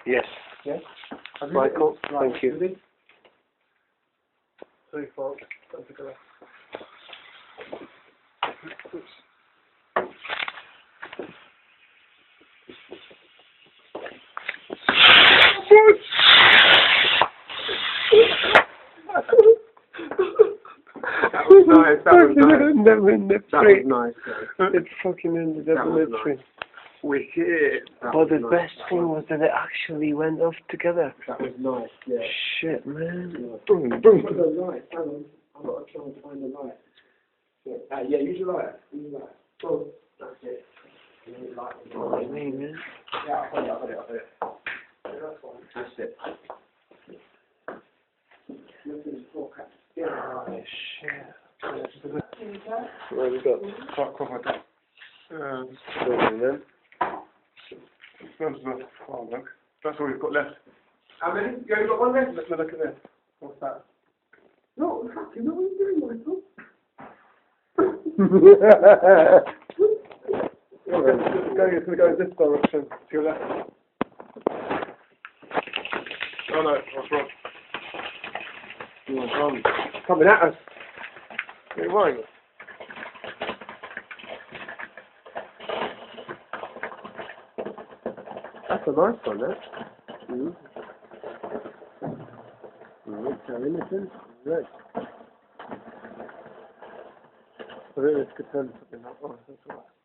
Yes. Yes. Michael, thank you. Ready? 3, 4. Don't forget that. That was nice. That was nice. That was nice. It fucking ended up in the tree. Wicked. But the best thing was that they actually went off together. That was nice, yeah. Shit, man. Yeah. Boom, boom. Where's the light? Hang on. I've got to try and find the light. Yeah, use your light. Use your light. Oh, that's it. You need light. Oh, I mean, man. Yeah, I've got it. Yeah, that's fine. That's it. Oh, shit. What have we got? Quite covered that. Then. That's look. That's all we've got left. How many? You only got one left? Let's look at this. What's that? No, fucking no, what are you doing, Michael? It's going to go in this direction. To your left. Oh no, what's wrong? What's wrong? Coming at us. You're right. That's a nice one, that. So innocent. Right. I think this could turn something like that. Oh, that's all right.